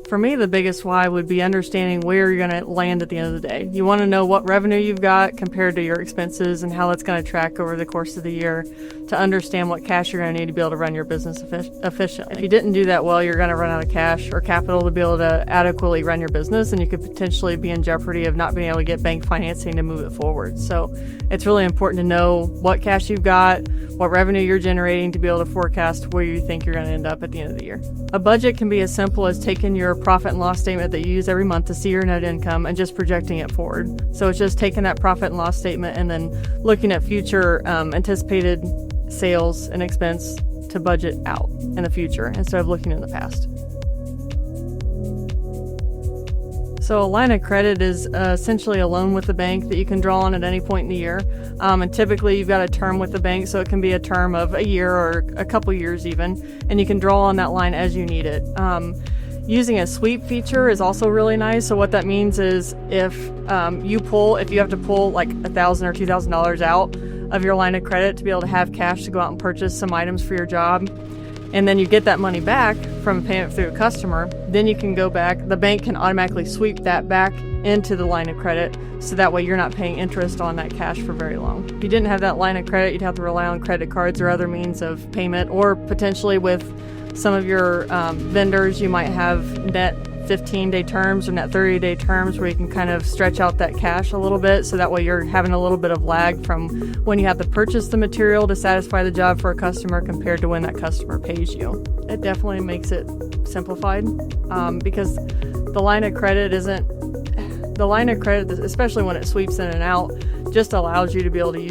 For me, the biggest why would be understanding where you're going to land at the end of the day. You want to know what revenue you've got compared to your expenses and how that's going to track over the course of the year to understand what cash you're going to need to be able to run your business efficiently. If you didn't do that well, you're going to run out of cash or capital to be able to adequately run your business, and you could potentially be in jeopardy of not being able to get bank financing to move it forward. So it's really important to know what cash you've got, what revenue you're generating to be able to forecast where you think you're going to end up at the end of the year. A budget can be as simple as taking your profit and loss statement that you use every month to see your net income and just projecting it forward. So it's just taking that profit and loss statement and then looking at future anticipated sales and expense to budget out in the future instead of looking in the past. So a line of credit is essentially a loan with the bank that you can draw on at any point in the year. And typically you've got a term with the bank, so it can be a term of a year or a couple years even, and you can draw on that line as you need it. Using a sweep feature is also really nice. So what that means is if you have to pull like $1,000 or $2,000 out of your line of credit to be able to have cash to go out and purchase some items for your job, and then you get that money back from a payment through a customer, then you can go back, the bank can automatically sweep that back into the line of credit, so that way you're not paying interest on that cash for very long. If you didn't have that line of credit, you'd have to rely on credit cards or other means of payment, or potentially with some of your vendors, you might have net 15-day terms or net 30-day terms where you can kind of stretch out that cash a little bit, so that way you're having a little bit of lag from when you have to purchase the material to satisfy the job for a customer compared to when that customer pays you. It definitely makes it simplified because the line of credit, especially when it sweeps in and out, just allows you to be able to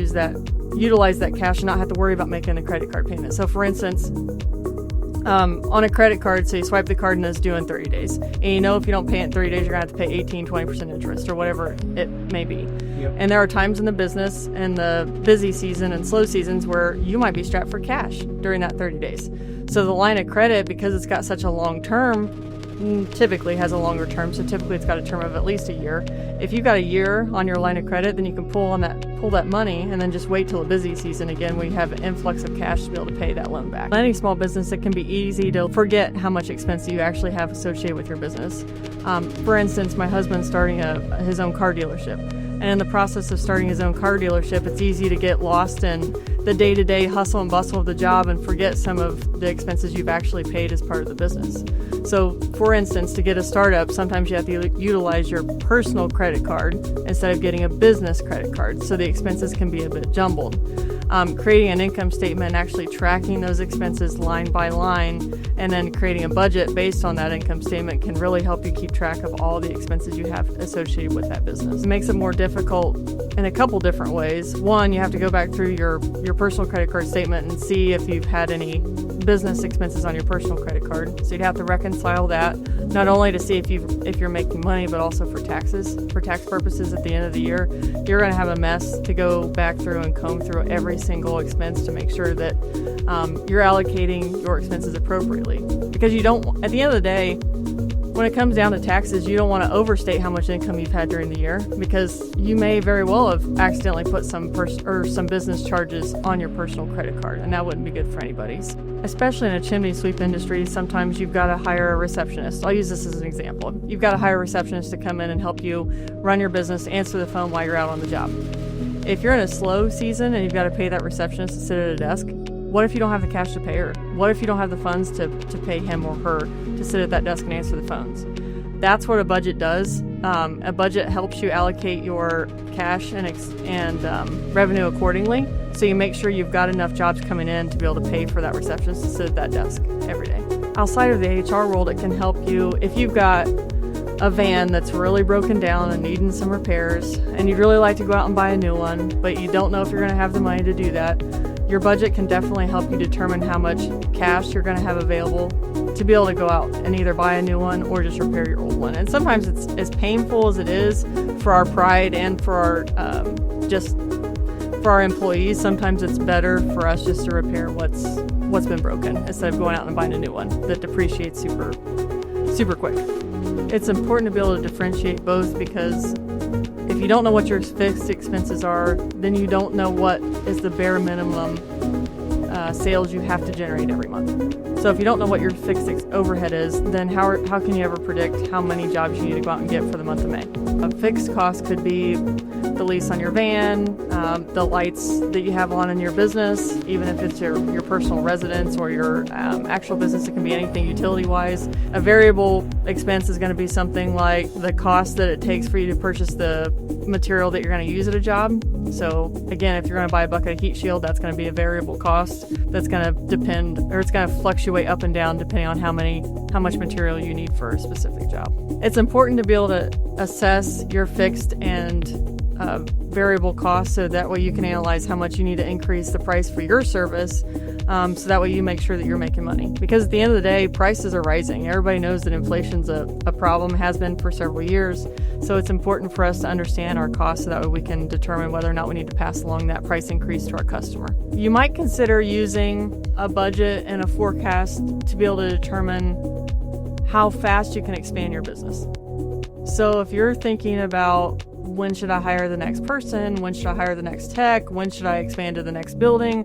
utilize that cash and not have to worry about making a credit card payment. So for instance, on a credit card, so you swipe the card and it's due in 30 days. And you know if you don't pay it in 30 days, you're going to have to pay 18-20% interest or whatever it may be. Yep. And there are times in the business and the busy season and slow seasons where you might be strapped for cash during that 30 days. So the line of credit, because it's got such a long term, typically has a longer term, so typically it's got a term of at least a year. If you've got a year on your line of credit, then you can pull that money and then just wait till a busy season again when you have an influx of cash to be able to pay that loan back. Any small business, it can be easy to forget how much expense you actually have associated with your business. For instance, my husband's starting his own car dealership. And in the process of starting his own car dealership, it's easy to get lost in the day-to-day hustle and bustle of the job and forget some of the expenses you've actually paid as part of the business. So, for instance, to get a startup, sometimes you have to utilize your personal credit card instead of getting a business credit card, so the expenses can be a bit jumbled. Creating an income statement and actually tracking those expenses line by line and then creating a budget based on that income statement can really help you keep track of all the expenses you have associated with that business. It makes it more difficult in a couple different ways. One, you have to go back through your personal credit card statement and see if you've had any business expenses on your personal credit card. So you'd have to reconcile that, not only to see if you're making money, but also for taxes. For tax purposes at the end of the year, you're going to have a mess to go back through and comb through every single expense to make sure that you're allocating your expenses appropriately. Because you don't, at the end of the day, when it comes down to taxes, you don't want to overstate how much income you've had during the year, because you may very well have accidentally put some business charges on your personal credit card, and that wouldn't be good for anybody. Especially in a chimney sweep industry, sometimes you've got to hire a receptionist. I'll use this as an example. You've got to hire a receptionist to come in and help you run your business, answer the phone while you're out on the job. If you're in a slow season and you've got to pay that receptionist to sit at a desk, what if you don't have the cash to pay her? What if you don't have the funds to pay him or her to sit at that desk and answer the phones? That's what a budget does. A budget helps you allocate your cash and revenue accordingly, so you make sure you've got enough jobs coming in to be able to pay for that receptionist to sit at that desk every day. Outside of the HR world, it can help you if you've got a van that's really broken down and needing some repairs, and you'd really like to go out and buy a new one, but you don't know if you're going to have the money to do that. Your budget can definitely help you determine how much cash you're going to have available to be able to go out and either buy a new one or just repair your old one. And sometimes it's as painful as it is for our pride and for our employees. Sometimes it's better for us just to repair what's been broken instead of going out and buying a new one that depreciates super quick. It's important to be able to differentiate both, because if you don't know what your fixed expenses are, then you don't know what is the bare minimum sales you have to generate every month. So if you don't know what your fixed overhead is, then how can you ever predict how many jobs you need to go out and get for the month of May? A fixed cost could be the lease on your van, the lights that you have on in your business, even if it's your personal residence or your actual business. It can be anything utility-wise. A variable expense is going to be something like the cost that it takes for you to purchase the material that you're going to use at a job. So again, if you're going to buy a bucket of heat shield, that's going to be a variable cost that's going to depend, or it's going to fluctuate up and down depending on how much material you need for a specific job. It's important to be able to assess your fixed and variable costs, so that way you can analyze how much you need to increase the price for your service, so that way you make sure that you're making money. Because at the end of the day, prices are rising. Everybody knows that inflation's a problem, has been for several years. So it's important for us to understand our costs, so that way we can determine whether or not we need to pass along that price increase to our customer. You might consider using a budget and a forecast to be able to determine how fast you can expand your business. So if you're thinking about, when should I hire the next person? When should I hire the next tech? When should I expand to the next building?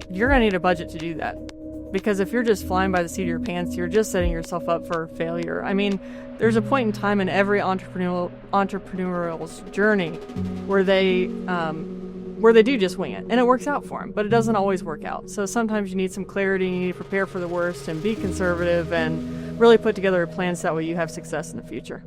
You're going to need a budget to do that. Because if you're just flying by the seat of your pants, you're just setting yourself up for failure. I mean, there's a point in time in every entrepreneurial's journey where they do just wing it, and it works out for them, but it doesn't always work out. So sometimes you need some clarity, you need to prepare for the worst and be conservative and really put together a plan so that way you have success in the future.